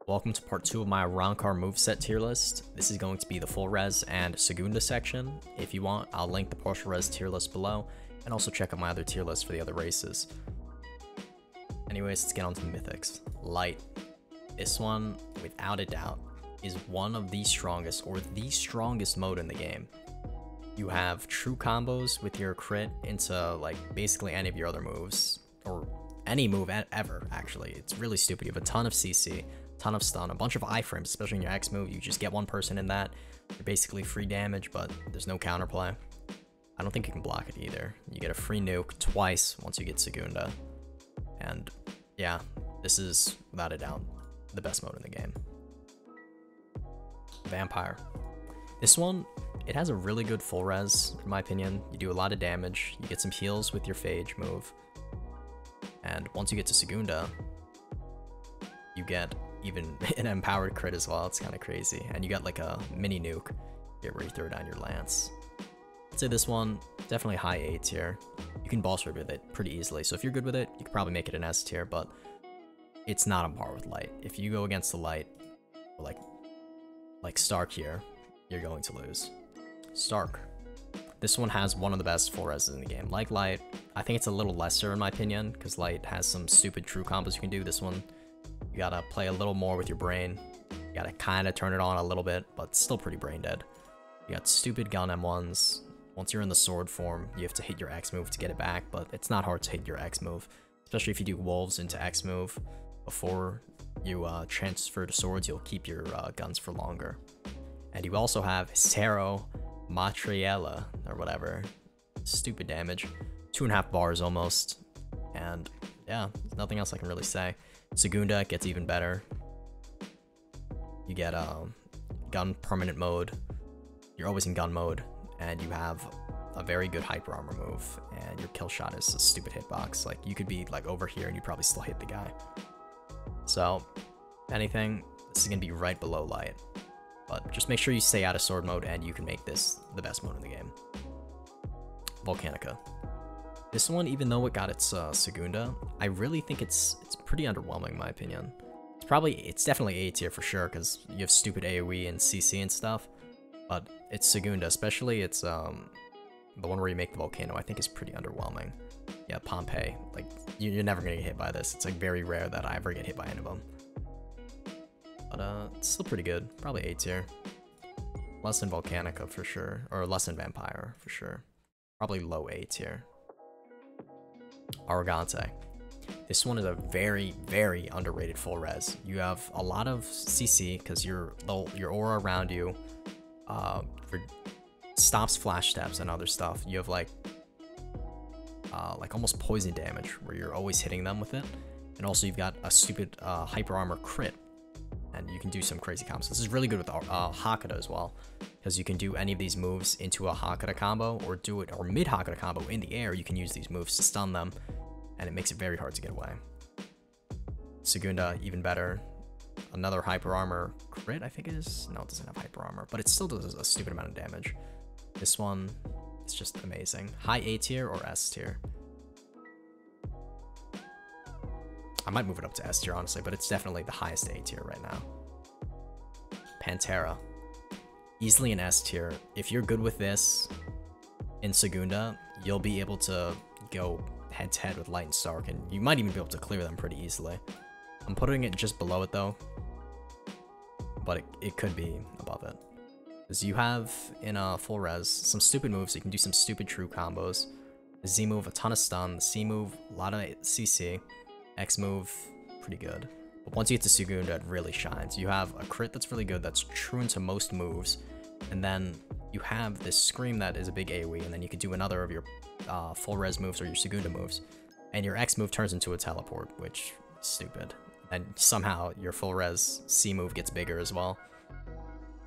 Welcome to part 2 of my Arrancar moveset tier list. This is going to be the full res and Segunda section. If you want, I'll link the partial res tier list below, and also check out my other tier list for the other races. Anyways, let's get on to the mythics. Light. This one, without a doubt, is one of the strongest, or the strongest mode in the game. You have true combos with your crit into like basically any of your other moves, or any move ever, actually. It's really stupid. You have a ton of CC, ton of stun, a bunch of iframes, especially in your X move. You just get one person in that. You're basically free damage, but there's no counterplay. I don't think you can block it either. You get a free nuke twice once you get Segunda. And yeah, this is, without a doubt, the best mode in the game. Vampire. This one, it has a really good full res, in my opinion. You do a lot of damage. You get some heals with your Phage move. And once you get to Segunda, you get even an empowered crit as well. It's kind of crazy. And you got like a mini nuke where you throw down your lance. I'd say this one, definitely high A tier. You can boss raid with it pretty easily. So if you're good with it, you could probably make it an S tier, but it's not on par with Light. If you go against the Light, like Stark here, you're going to lose. Stark. This one has one of the best full reses in the game. Like Light, I think it's a little lesser in my opinion, because Light has some stupid true combos you can do. This one, you gotta play a little more with your brain. You gotta kind of turn it on a little bit, but still pretty brain dead. You got stupid gun M1s. Once you're in the sword form, you have to hit your X move to get it back, but it's not hard to hit your X move. Especially if you do wolves into X move before you transfer to swords, you'll keep your guns for longer. And you also have Cero Matriella, or whatever. Stupid damage. 2.5 bars almost. And yeah, there's nothing else I can really say. Segunda gets even better. You get gun permanent mode. You're always in gun mode. And you have a very good hyper armor move. And your kill shot is a stupid hitbox. Like, you could be like over here and you'd probably still hit the guy. So, if anything, this is going to be right below Light. But just make sure you stay out of sword mode and you can make this the best mode in the game. Volcanica. This one, even though it got its Segunda, I really think it's pretty underwhelming in my opinion. It's definitely A tier for sure, because you have stupid AoE and CC and stuff. But its Segunda, especially its the one where you make the volcano, I think is pretty underwhelming. Yeah, Pompeii. Like, you're never gonna get hit by this. It's like very rare that I ever get hit by any of them. But it's still pretty good. Probably A tier. Less than Volcanica for sure. Or less than Vampire for sure. Probably low A tier. Arrogante. This one is a very, very underrated full res. You have a lot of CC because your aura around you stops flash steps and other stuff. You have like almost poison damage where you're always hitting them with it. And also you've got a stupid hyper armor crit. And you can do some crazy combos. This is really good with Hakuda as well, because you can do any of these moves into a Hakuda combo, or mid Hakuda combo in the air. You can use these moves to stun them, and it makes it very hard to get away. Segunda, even better. Another hyper armor crit, I think it is. No, it doesn't have hyper armor, but it still does a stupid amount of damage. This one is just amazing. High A tier or S tier? I might move it up to S tier, honestly, but it's definitely the highest A tier right now. Pantera. Easily an S tier. If you're good with this in Segunda, you'll be able to go head-to-head with Light and Stark, and you might even be able to clear them pretty easily. I'm putting it just below it, though, but it could be above it. Because you have, in full res, some stupid moves. You can do some stupid true combos. The Z move, a ton of stun. The C move, a lot of CC. X move, pretty good. But once you get to Segunda, it really shines. You have a crit that's really good, that's true into most moves. And then you have this Scream that is a big AoE, and then you can do another of your full res moves or your Segunda moves. And your X move turns into a teleport, which is stupid. And somehow your full res C move gets bigger as well.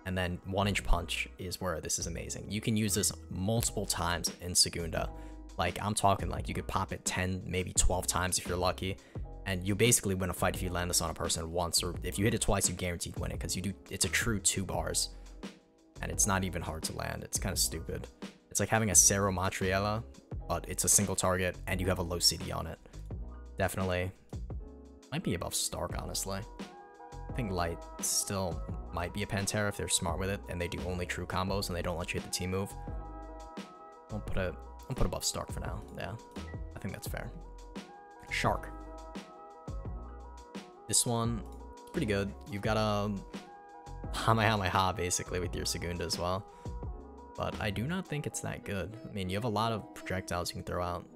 And then 1-inch punch is where this is amazing. You can use this multiple times in Segunda. Like, I'm talking like you could pop it 10, maybe 12 times if you're lucky. And you basically win a fight if you land this on a person once, or if you hit it twice, you guaranteed win it, because it's a true 2 bars. And it's not even hard to land. It's kind of stupid. It's like having a Cero Matriella, but it's a single target and you have a low CD on it. Definitely. Might be above Stark, honestly. think Light still might be a Pantera if they're smart with it and they do only true combos and they don't let you hit the T move. I'll put above Stark for now. Yeah, I think that's fair. Shark. This one, pretty good. You've got a Kamehameha basically with your Segunda as well. But I do not think it's that good. I mean, you have a lot of projectiles you can throw out.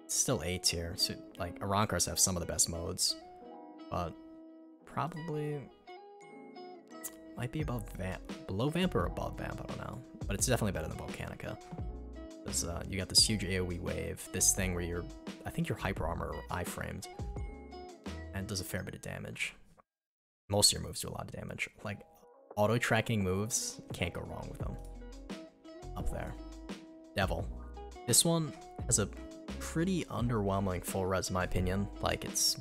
It's still A tier. So, like, Arancars have some of the best modes. But probably might be above Vamp. Below Vamp or above Vamp, I don't know. But it's definitely better than Volcanica. Because you got this huge AoE wave. This thing where you're, I think you're Hyper Armor or iframed. And it does a fair bit of damage. Most of your moves do a lot of damage. Like, auto-tracking moves, can't go wrong with them. Up there. Devil. This one has a pretty underwhelming full res in my opinion. Like, it's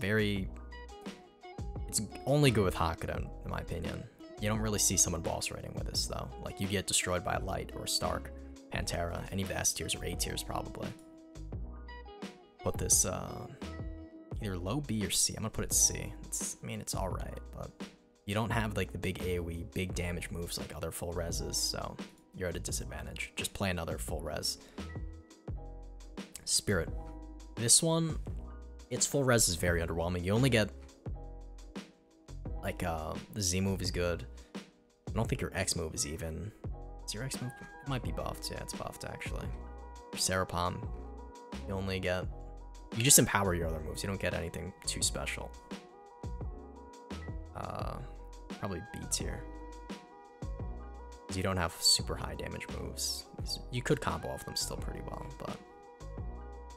only good with Hakuda in my opinion. You don't really see someone boss raiding with this though. Like, you get destroyed by Light or Stark, Pantera, any of the S tiers or A tiers probably. Put this either low B or C. I'm gonna put it C. I mean, it's alright, but you don't have like the big AoE, big damage moves like other full reses, so you're at a disadvantage. Just play another full res. Spirit. This one, its full res is very underwhelming. You only get like the Z move is good. I don't think your X move is even. Is your X move? It might be buffed. Yeah, it's buffed actually. Your Serapom, you only get. You just empower your other moves. You don't get anything too special. Probably B tier. You don't have super high damage moves. You could combo off them still pretty well, but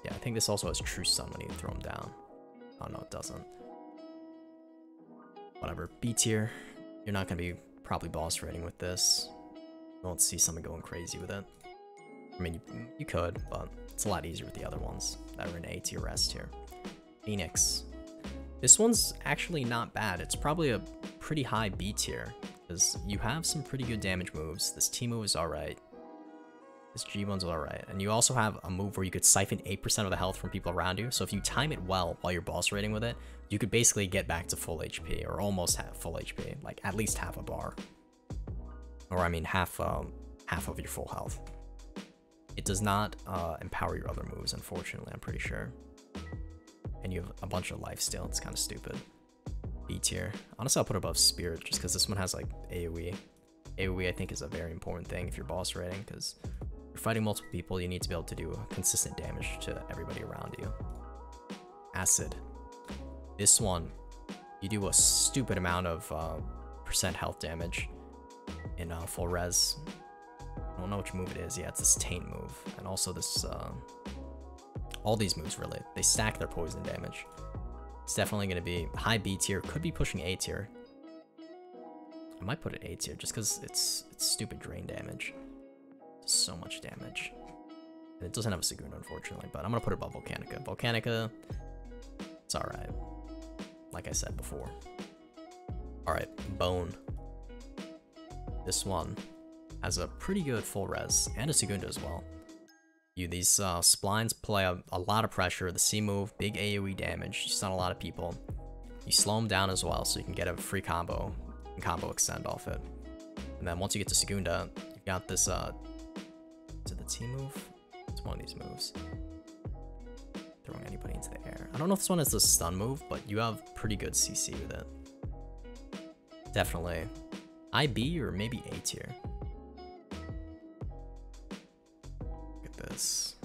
yeah, I think this also has True Stun when you throw them down. Oh no, it doesn't. Whatever, B tier. You're not gonna be probably boss raiding with this. You won't see someone going crazy with it. I mean, you could, but it's a lot easier with the other ones that are in A tier or S tier. Phoenix. This one's actually not bad. It's probably a pretty high B tier, because you have some pretty good damage moves. This T move is alright. This G one's alright. And you also have a move where you could siphon 8% of the health from people around you. So if you time it well while you're boss raiding with it, you could basically get back to full HP, or almost have full HP, like at least half a bar. Or I mean half of your full health. It does not empower your other moves, unfortunately, I'm pretty sure. And you have a bunch of life still, it's kind of stupid. B tier. Honestly, I'll put it above Spirit, just because this one has like AoE. AoE I think is a very important thing if you're boss raiding, because you're fighting multiple people, you need to be able to do consistent damage to everybody around you. Acid. This one, you do a stupid amount of percent health damage in full res. I don't know which move it is. Yeah, it's this Taint move. And also this, all these moves really, they stack their poison damage. It's definitely going to be high B tier, could be pushing A tier. I might put it A tier just because it's stupid drain damage. So much damage. And it doesn't have a Segunda, unfortunately, but I'm going to put it above Volcanica. Volcanica, it's alright. Like I said before. Alright, Bone. This one has a pretty good full res, and a Segunda as well. These splines play a lot of pressure. The C move, big AoE damage, you stun a lot of people. You slow them down as well, so you can get a free combo and combo extend off it. And then once you get to Segunda, you've got this, is it the T move? It's one of these moves. Throwing anybody into the air. I don't know if this one is the stun move, but you have pretty good CC with it. Definitely IB or maybe A tier. This.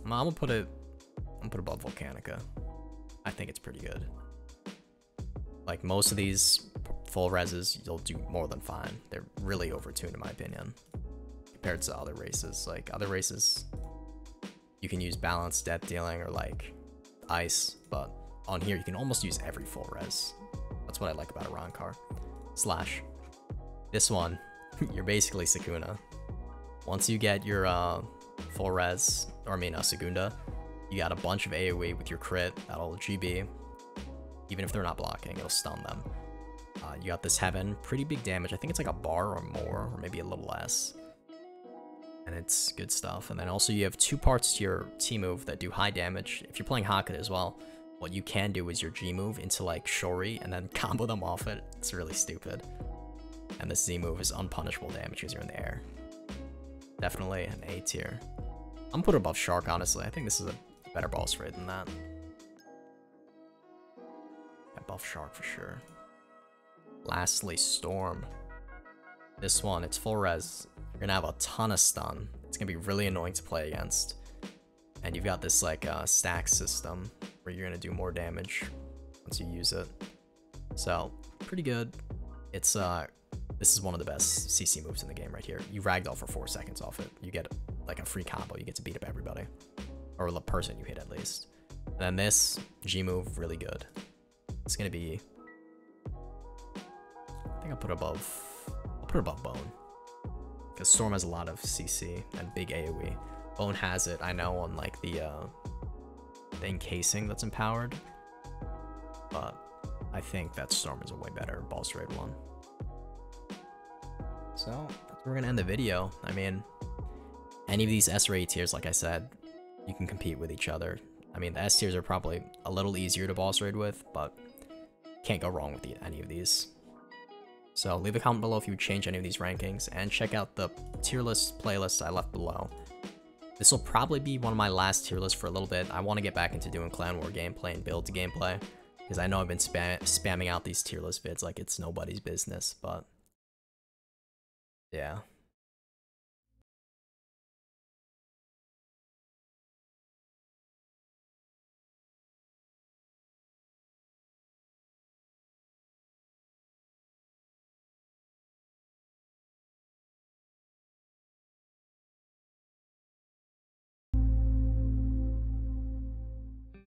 I'm gonna put it above Volcanica. I think it's pretty good. Like most of these full reses, you'll do more than fine. They're really overtuned in my opinion, compared to other races. Like other races, you can use balanced death dealing or like ice, but on here you can almost use every full res. That's what I like about Arrancar. Slash. This one, you're basically Sukuna. Once you get your full res, or I mean Segunda, you got a bunch of AoE with your crit, that'll GB. Even if they're not blocking, it'll stun them. You got this Heaven, pretty big damage. I think it's like a bar or more, or maybe a little less. And it's good stuff. And then also you have two parts to your T move that do high damage. If you're playing Hakuda as well, what you can do is your G move into like Shori and then combo them off it. It's really stupid. And the Z move is unpunishable damage because you're in the air. Definitely an A tier. I'm put above Shark, honestly. I think this is a better boss raid than that. Above Shark for sure. Lastly, Storm. This one, it's full res. You're gonna have a ton of stun. It's gonna be really annoying to play against. And you've got this like stack system where you're gonna do more damage once you use it. So, pretty good. It's this is one of the best CC moves in the game right here. You ragdoll for 4 seconds off it. You get like a free combo. You get to beat up everybody. Or the person you hit at least. And then this G move, really good. It's gonna be, I think I'll put it above Bone. Because Storm has a lot of CC and big AoE. Bone has it, I know, on like the encasing that's empowered. But I think that Storm is a way better boss raid one. So that's where we're gonna end the video. I mean, any of these S or A tiers, like I said, you can compete with each other. I mean, the S tiers are probably a little easier to boss raid with, but can't go wrong with any of these. So leave a comment below if you would change any of these rankings, and check out the tier list playlist I left below. This will probably be one of my last tier lists for a little bit. I want to get back into doing Clan War gameplay and build gameplay, because I know I've been spamming out these tier list vids like it's nobody's business, but yeah.